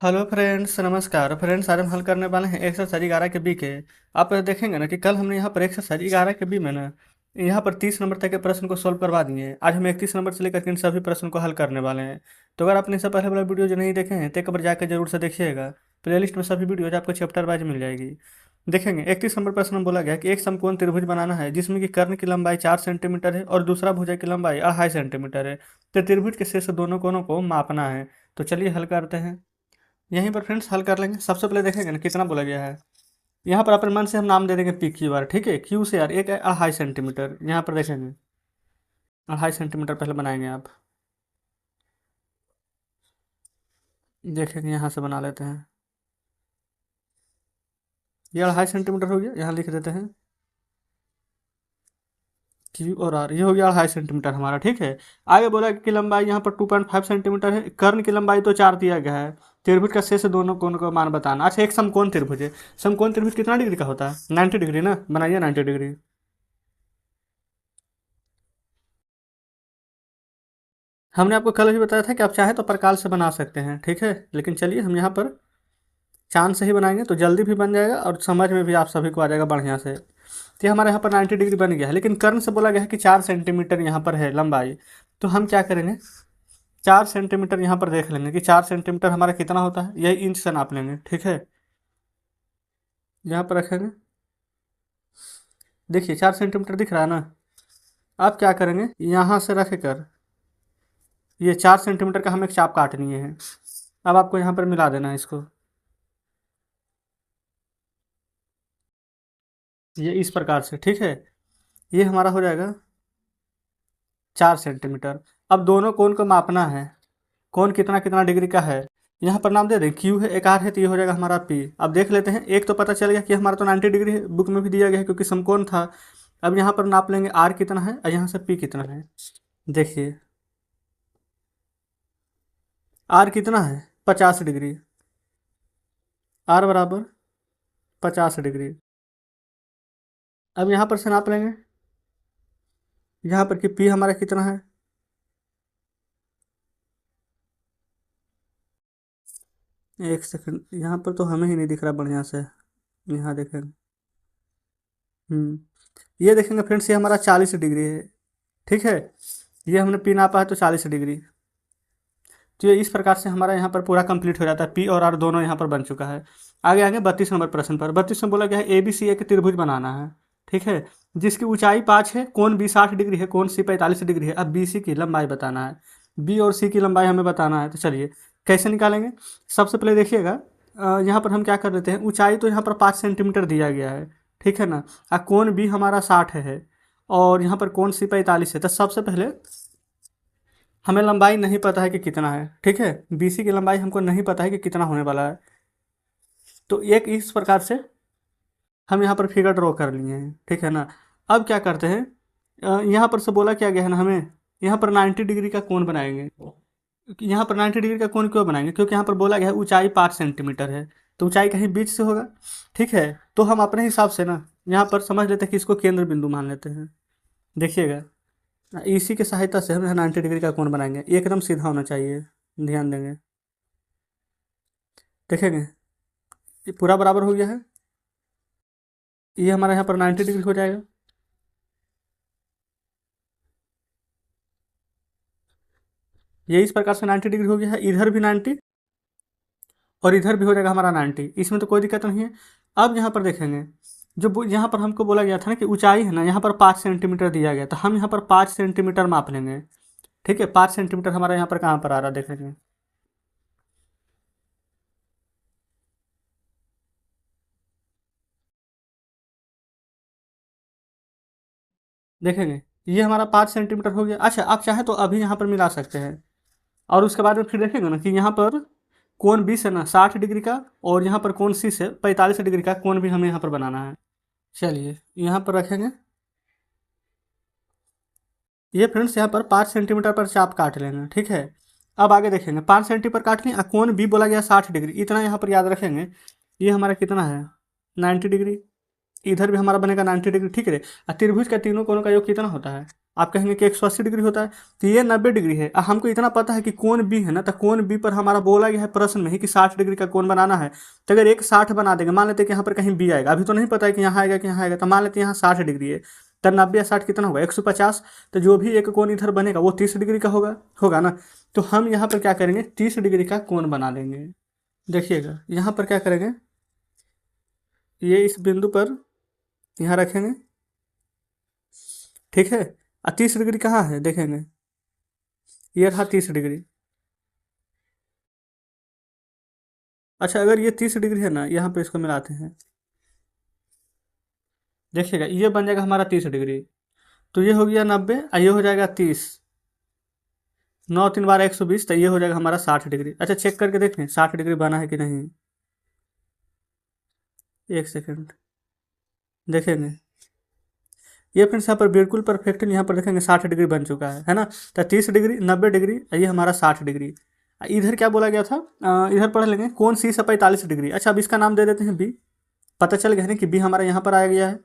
Hello friends, नमस्कार friends. आज हम हल करने वाले हैं एक्सरसाइज 11 के बी के। आप देखेंगे ना कि कल हमने यहाँ पर एक्सरसाइज 11 के बी में ना यहाँ पर 30 नंबर तक के प्रश्न को सॉल्व करवा दिए हैं। आज हम 31 नंबर से लेकर के इन सभी प्रश्न को हल करने वाले हैं। तो अगर आपने इससे पहले वाला वीडियो जो नहीं देखे हैं तो एक बार जाकर जरूर से देखिएगा। प्लेलिस्ट में सभी वीडियोज आपको चैप्टर वाइज मिल जाएगी। देखेंगे 31 नंबर प्रश्न में बोला गया कि एक समकोण त्रिभुज बनाना है जिसमें कि कर्ण की लंबाई 4 सेंटीमीटर है और दूसरा भुजा की लंबाई 2.5 सेंटीमीटर है। तो त्रिभुज के शीर्ष दोनों कोणों को मापना है। तो चलिए हल करते हैं। यहीं पर फ्रेंड्स हल कर लेंगे। सबसे पहले देखेंगे ना कितना बोला गया है। यहाँ पर अपने मन से हम नाम दे देंगे पी क्यू आर। ठीक है, क्यू से आर एक है 2.5 सेंटीमीटर। यहाँ पर देखेंगे 2.5 सेंटीमीटर पहले बनाएंगे आप। देखेंगे यहाँ से बना लेते हैं। ये 2.5 सेंटीमीटर हो गया, यहाँ लिख देते हैं क्यू और आर। ये हो गया 2.5 सेंटीमीटर हमारा। ठीक है, आगे बोला कि लंबाई यहाँ पर 2.5 सेंटीमीटर है। कर्ण की लंबाई तो 4 दिया गया है। त्रिभुज का शेष दोनों कोण का मान बताना। अच्छा, एक समकोण त्रिभुज है। समकोण त्रिभुज कितना डिग्री का होता है? 90 डिग्री ना। बनाइए 90 डिग्री। हमने आपको कल भी बताया था कि आप चाहे तो प्रकाल से बना सकते हैं। ठीक है, लेकिन चलिए हम यहाँ पर चांद से ही बनाएंगे तो जल्दी भी बन जाएगा और समझ में भी आप सभी को आ जाएगा बढ़िया से। तो ये हमारे यहाँ पर 90 डिग्री बन गया है, लेकिन कर्ण से बोला गया है कि 4 सेंटीमीटर यहाँ पर है लंबाई। तो हम क्या करेंगे, 4 सेंटीमीटर यहाँ पर देख लेंगे कि 4 सेंटीमीटर हमारा कितना होता है। यही इंच से नाप लेंगे। ठीक है, यहाँ पर रखेंगे। देखिए 4 सेंटीमीटर दिख रहा है ना। आप क्या करेंगे, यहाँ से रख कर ये 4 सेंटीमीटर का हमें एक चाप काटनी है। अब आपको यहाँ पर मिला देना है इसको। ये इस प्रकार से। ठीक है, ये हमारा हो जाएगा 4 सेंटीमीटर। अब दोनों कोण को मापना है। कोण कितना कितना डिग्री का है, यहाँ पर नाम दे दें। क्यू है, एक आर है, तो ये हो जाएगा हमारा पी। अब देख लेते हैं, एक तो पता चल गया कि हमारा तो 90 डिग्री है, बुक में भी दिया गया है क्योंकि समकोण था। अब यहाँ पर नाप लेंगे आर कितना है और यहाँ से पी कितना है। देखिए आर कितना है, 50 डिग्री। आर बराबर 50 डिग्री। अब यहाँ पर से नाप लेंगे, यहाँ पर कि पी हमारा कितना है। एक सेकंड, यहाँ पर तो हमें ही नहीं दिख रहा बढ़िया से। यहाँ देखेंगे। ये देखेंगे फ्रेंड्स, ये हमारा 40 डिग्री है। ठीक है, ये हमने पी नापा है तो 40 डिग्री। तो ये इस प्रकार से हमारा यहाँ पर पूरा कंप्लीट हो जाता है। पी और आर दोनों यहाँ पर बन चुका है। आगे आगे 32 नंबर प्रश्न पर। 32 में बोला गया है ए बी सी एक त्रिभुज बनाना है। ठीक है, जिसकी ऊंचाई 5 है, कोण बी 60 डिग्री है, कोण सी 45 डिग्री है। अब बी सी की लंबाई बताना है। बी और सी की लंबाई हमें बताना है। तो चलिए कैसे निकालेंगे। सबसे पहले देखिएगा, यहाँ पर हम क्या कर देते हैं, ऊंचाई तो यहाँ पर 5 सेंटीमीटर दिया गया है। ठीक है ना। कोण बी हमारा 60 है और यहाँ पर कोण सी 45 है। तो सबसे पहले हमें लंबाई नहीं पता है कि कितना है। ठीक है, बीसी की लंबाई हमको नहीं पता है कि कितना होने वाला है। तो एक इस प्रकार से हम यहाँ पर फिगर ड्रॉ कर लिए हैं। ठीक है ना। अब क्या करते हैं, यहाँ पर से बोला क्या गया है ना हमें, यहाँ पर 90 डिग्री का कोण बनाएंगे। यहाँ पर 90 डिग्री का कोण क्यों बनाएंगे, क्योंकि यहाँ पर बोला गया है ऊंचाई 5 सेंटीमीटर है। तो ऊंचाई कहीं बीच से होगा। ठीक है, तो हम अपने हिसाब से ना यहाँ पर समझ लेते हैं कि इसको केंद्र बिंदु मान लेते हैं। देखिएगा, इसी की सहायता से हम 90 डिग्री का कोण बनाएंगे। एकदम सीधा होना चाहिए, ध्यान देंगे। देखेंगे ये पूरा बराबर हो गया है। ये हमारा यहाँ पर 90 डिग्री हो जाएगा। ये इस प्रकार से 90 डिग्री हो गया है। इधर भी 90 और इधर भी हो जाएगा हमारा 90। इसमें तो कोई दिक्कत नहीं है। अब यहाँ पर देखेंगे, जो यहाँ पर हमको बोला गया था ना कि ऊंचाई है ना, यहाँ पर 5 सेंटीमीटर दिया गया, तो हम यहाँ पर 5 सेंटीमीटर माप लेंगे। ठीक है, 5 सेंटीमीटर हमारा यहाँ पर कहाँ पर आ रहा है, देखेंगे। देखेंगे ये हमारा 5 सेंटीमीटर हो गया। अच्छा, आप चाहे तो अभी यहाँ पर मिला सकते हैं और उसके बाद में फिर देखेंगे ना कि यहाँ पर कोण बी से ना 60 डिग्री का और यहाँ पर कोण सी से 45 डिग्री का कोण भी हमें यहाँ पर बनाना है। चलिए यहाँ पर रखेंगे। ये फ्रेंड्स यहाँ पर 5 सेंटीमीटर पर चाप काट लेंगे। ठीक है, अब आगे देखेंगे। 5 सेंटीमीटर काट लें, कोण बी बोला गया 60 डिग्री, इतना यहाँ पर याद रखेंगे। ये हमारा कितना है, 90 डिग्री। इधर भी हमारा बनेगा 90 डिग्री। ठीक है, त्रिभुज का तीनों कोणों का योग कितना होता है, आप कहेंगे कि 180 डिग्री होता है, तो ये 90 डिग्री है। हमको इतना पता है कि कोण बी है ना, तो कोण बी पर हमारा बोला गया है प्रश्न में ही कि 60 डिग्री का कोण बनाना है। तो अगर एक 60 बना देंगे, मान लेते हैं कि यहाँ पर कहीं बी आएगा, अभी तो नहीं पता है कि यहाँ आएगा कि यहाँ आएगा, तो मान लेते हैं यहाँ 60 डिग्री है, तो 90 या 60 कितना होगा, 150। तो जो भी एक कोण इधर बनेगा वो 30 डिग्री का होगा ना। तो हम यहाँ पर क्या करेंगे, 30 डिग्री का कोण बना लेंगे। देखिएगा यहाँ पर क्या करेंगे, ये इस बिंदु पर यहाँ रखेंगे, ठीक है। और 30 डिग्री कहाँ है देखेंगे, ये रहा 30 डिग्री। अच्छा, अगर ये 30 डिग्री है ना, यहाँ पर इसको मिलाते हैं, देखिएगा ये बन जाएगा हमारा 30 डिग्री, तो ये हो गया 90 और ये हो जाएगा 30, 9 3 12 120, तो ये हो जाएगा हमारा 60 डिग्री। अच्छा चेक करके देखें 60 डिग्री बना है कि नहीं, एक सेकेंड देखेंगे। ये फ्रेंड्स यहाँ पर बिल्कुल परफेक्ट, यहाँ पर देखेंगे 60 डिग्री बन चुका है ना। तो 30 डिग्री, 90 डिग्री, ये हमारा 60 डिग्री। इधर क्या बोला गया था, इधर पढ़ लेंगे, कौन सी से 45 डिग्री। अच्छा अब इसका नाम दे देते हैं बी, पता चल गया है ना कि बी हमारा यहाँ पर आ गया है।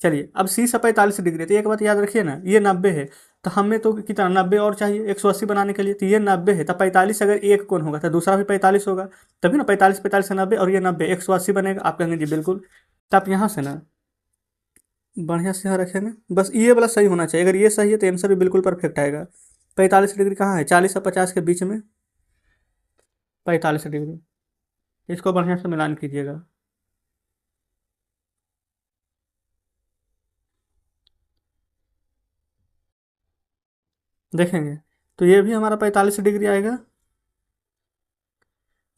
चलिए अब सी से 45 डिग्री, तो एक बात याद रखिए ना, ये 90 है, तो हमें तो कितना 90 और चाहिए 180 बनाने के लिए, तो ये 90 है, तो 45 अगर एक कोण होगा तो दूसरा भी 45 होगा, तभी ना 45 45 से 90 और ये 90 180 बनेगा। आप कहेंगे जी बिल्कुल, तो आप यहाँ से ना बढ़िया से यहाँ रखेंगे, बस ये वाला सही होना चाहिए। अगर ये सही है तो आंसर भी बिल्कुल परफेक्ट आएगा। 45 डिग्री कहाँ है, 40 और 50 के बीच में 45 डिग्री, इसको बढ़िया से मिलान कीजिएगा। देखेंगे तो ये भी हमारा 45 डिग्री आएगा,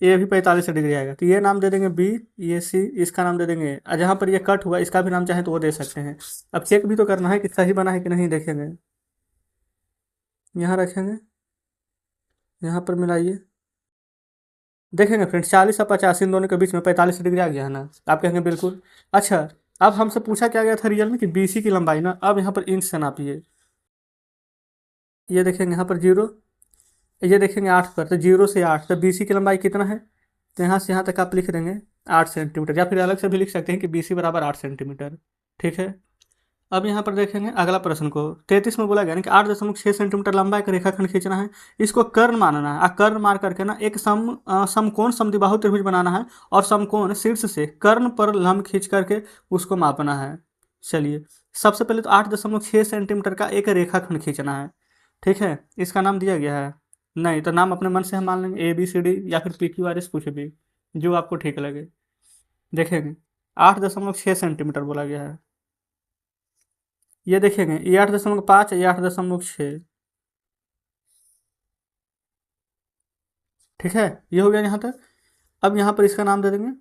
ये भी 45 डिग्री आएगा, तो ये नाम दे देंगे बी, ये सी, इसका नाम दे देंगे, और जहाँ पर ये कट हुआ इसका भी नाम चाहे तो वो दे सकते हैं। अब चेक भी तो करना है कि सही बना है कि नहीं, देखेंगे यहाँ रखेंगे, यहाँ पर मिलाइए, देखेंगे फ्रेंड्स 40 और 50 इन दोनों के बीच में 45 डिग्री आ गया है ना, आप कहेंगे बिल्कुल। अच्छा अब हमसे पूछा क्या गया था रियल में कि बीसी की लंबाई ना, अब यहाँ पर इंच से नापिए। ये देखेंगे यहाँ पर 0, ये देखेंगे 8 पर, तो 0 से 8, तो बीसी की लंबाई कितना है, तो यहाँ से यहाँ तक आप लिख देंगे 8 सेंटीमीटर, या फिर अलग से भी लिख सकते हैं कि बीसी बराबर 8 सेंटीमीटर, ठीक है। अब यहाँ पर देखेंगे अगला प्रश्न को, 33 में बोला गया ना कि 8.6 सेंटीमीटर लंबा एक रेखाखंड खींचना है, इसको कर्ण मानना है, कर्ण मार करके ना एक समकोण समद्विबाहु त्रिभुज बनाना है, और समकोण शीर्ष से कर्ण पर लंब खींच करके उसको मापना है। चलिए सबसे पहले तो 8.6 सेंटीमीटर का एक रेखाखंड खींचना है, ठीक है। इसका नाम दिया गया है, नहीं तो नाम अपने मन से हम मान लेंगे ABCD या फिर PQRS, कुछ भी जो आपको ठीक लगे। देखेंगे 8.6 सेंटीमीटर बोला गया है, ये देखेंगे ये 8.5, ये 8.6, ठीक है। ये हो गया यहाँ तक। अब यहाँ पर इसका नाम दे देंगे,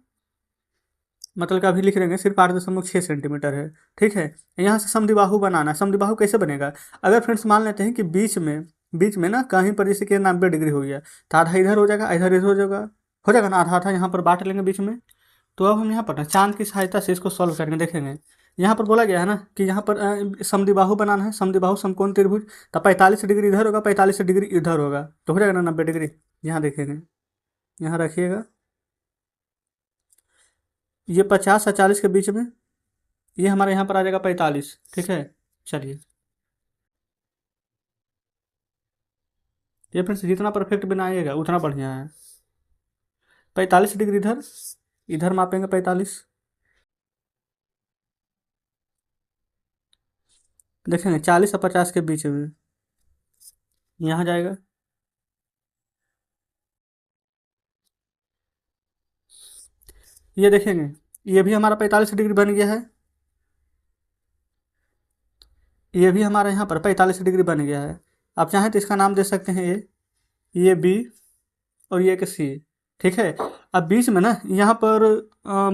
मतलब का अभी लिख देंगे सिर्फ 8.6 सेंटीमीटर है, ठीक है। यहाँ से समद्विबाहु बनाना है, समद्विबाहु कैसे बनेगा, अगर फ्रेंड्स मान लेते हैं कि बीच में ना कहीं पर जैसे कि 90 डिग्री हो गया, तो आधा इधर हो जाएगा, इधर इधर हो जाएगा ना, आधा आधा यहाँ पर बांट लेंगे बीच में। तो अब हम यहाँ पर ना चांद की सहायता से इसको सॉल्व करेंगे। देखेंगे यहाँ पर बोला गया है ना कि यहाँ पर समद्विबाहु बनाना है, समद्विबाहु समकोण त्रिभुज, तो 45 डिग्री इधर होगा, 45 डिग्री इधर होगा, तो हो जाएगा ना 90 डिग्री। यहाँ देखेंगे, यहाँ रखिएगा, ये 50 और 40 के बीच में, ये हमारे यहाँ पर आ जाएगा 45, ठीक है। चलिए ये फ्रेंड्स जितना परफेक्ट बनाइएगा उतना बढ़िया है। 45 डिग्री इधर, इधर मापेंगे 45, देखेंगे 40 और 50 के बीच में, यहाँ जाएगा, ये देखेंगे ये भी हमारा 45 डिग्री बन गया है, ये भी हमारा यहाँ पर 45 डिग्री बन गया है। आप चाहें तो इसका नाम दे सकते हैं ये बी और ये एक सी, ठीक है। अब बीच में ना यहाँ पर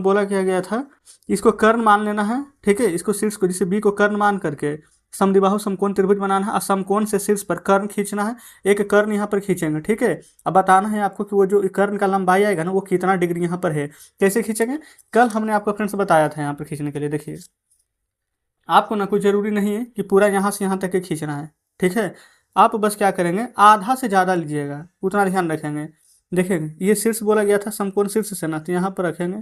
बोला क्या गया था, इसको कर्ण मान लेना है, ठीक है। इसको शीर्ष को, जैसे बी को कर्ण मान करके समद्विबाहु समकोण त्रिभुज बनाना है, और समकोण से शीर्ष पर कर्ण खींचना है, एक कर्ण यहाँ पर खींचेंगे, ठीक है। अब बताना है आपको कि वो जो कर्ण का लंबाई आएगा ना वो कितना डिग्री यहाँ पर है, कैसे खींचेंगे, कल हमने आपको फ्रेंड्स बताया था यहाँ पर खींचने के लिए। देखिए आपको ना कोई ज़रूरी नहीं है कि पूरा यहाँ से यहाँ तक के खींचना है, ठीक है। आप बस क्या करेंगे, आधा से ज़्यादा लीजिएगा, उतना ध्यान रखेंगे। देखेंगे ये शीर्ष बोला गया था समकोण शीर्ष से ना, तो यहाँ पर रखेंगे,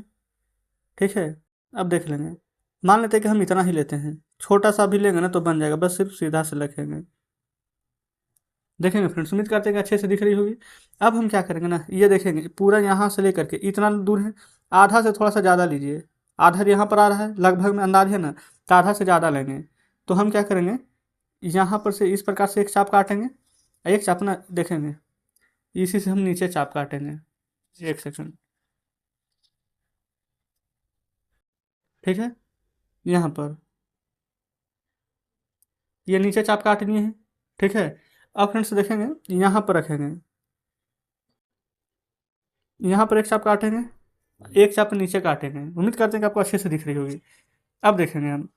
ठीक है। अब देख लेंगे, मान लेते हैं कि हम इतना ही लेते हैं, छोटा सा भी लेंगे ना तो बन जाएगा, बस सिर्फ सीधा से लिखेंगे। देखेंगे फ्रेंड्स, उम्मीद करते हैं कि अच्छे से दिख रही होगी। अब हम क्या करेंगे ना, ये देखेंगे पूरा यहाँ से लेकर के इतना दूर है, आधा से थोड़ा सा ज़्यादा लीजिए। आधा यहाँ पर आ रहा है लगभग में अंदाज है ना, तो आधा से ज़्यादा लेंगे। तो हम क्या करेंगे, यहाँ पर से इस प्रकार से एक चाप काटेंगे, एक चाप ना देखेंगे, इसी से हम नीचे चाप काटेंगे। एक सेकंड, ठीक है। यहाँ पर ये नीचे चाप काटनी है, ठीक है। अब फ्रेंड्स देखेंगे, यहाँ पर रखेंगे, यहाँ पर एक चाप काटेंगे, एक चाप नीचे काटेंगे। उम्मीद करते हैं कि आपको अच्छे से दिख रही होगी। अब देखेंगे हम,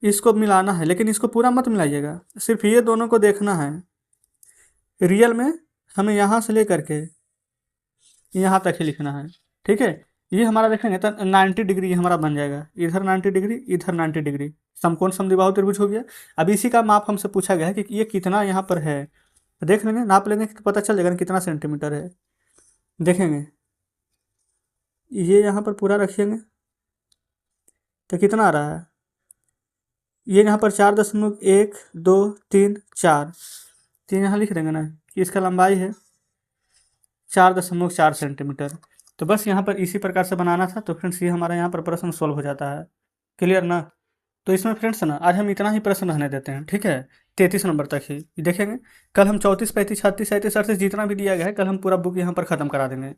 इसको मिलाना है, लेकिन इसको पूरा मत मिलाइएगा, सिर्फ ये दोनों को देखना है। रियल में हमें यहाँ से लेकर के यहाँ तक ही लिखना है, ठीक है। ये हमारा देखेंगे तो 90 डिग्री हमारा बन जाएगा, इधर 90 डिग्री, इधर 90 डिग्री, समकोण समद्विबाहु त्रिभुज हो गया। अब इसी का माप हमसे पूछा गया है कि ये कितना यहाँ पर है। देख लेंगे, नाप लेंगे तो पता चल जाएगा ना कितना सेंटीमीटर है। देखेंगे, ये यहाँ पर पूरा रखेंगे तो कितना आ रहा है, ये यहाँ पर 4.1, 2, 3, 4, तो यहाँ लिख देंगे ना कि इसका लंबाई है 4.4 सेंटीमीटर। तो बस यहाँ पर इसी प्रकार से बनाना था। तो फ्रेंड्स ये हमारा यहाँ पर प्रश्न सॉल्व हो जाता है। क्लियर ना। तो इसमें फ्रेंड्स ना आज हम इतना ही प्रश्न रहने देते हैं, ठीक है। 33 नंबर तक ही देखेंगे। कल हम 34, 35, 36, 37, 38 जितना भी दिया गया है, कल हम पूरा बुक यहाँ पर ख़त्म करा देंगे।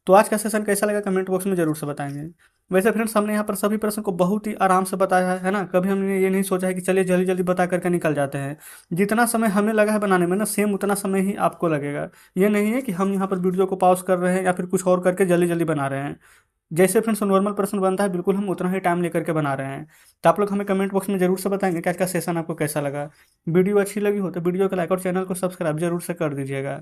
तो आज का सेशन कैसा लगा कमेंट बॉक्स में ज़रूर से बताएंगे। वैसे फ्रेंड्स हमने यहाँ पर सभी प्रश्न को बहुत ही आराम से बताया है ना। कभी हमने ये नहीं सोचा है कि चलिए जल्दी जल्दी बता करके निकल जाते हैं। जितना समय हमें लगा है बनाने में ना, सेम उतना समय ही आपको लगेगा। ये नहीं है कि हम यहाँ पर वीडियो को पॉज कर रहे हैं या फिर कुछ और करके जल्दी जल्दी बना रहे हैं। जैसे फ्रेंड्स नॉर्मल प्रश्न बनता है, बिल्कुल हम उतना ही टाइम लेकर के बना रहे हैं। तो आप लोग हमें कमेंट बॉक्स में जरूर से बताएंगे कि आज का सेशन आपको कैसा लगा। वीडियो अच्छी लगी हो तो वीडियो को लाइक और चैनल को सब्सक्राइब जरूर से कर दीजिएगा।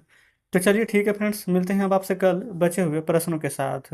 तो चलिए ठीक है फ्रेंड्स, मिलते हैं अब आपसे कल बचे हुए प्रश्नों के साथ।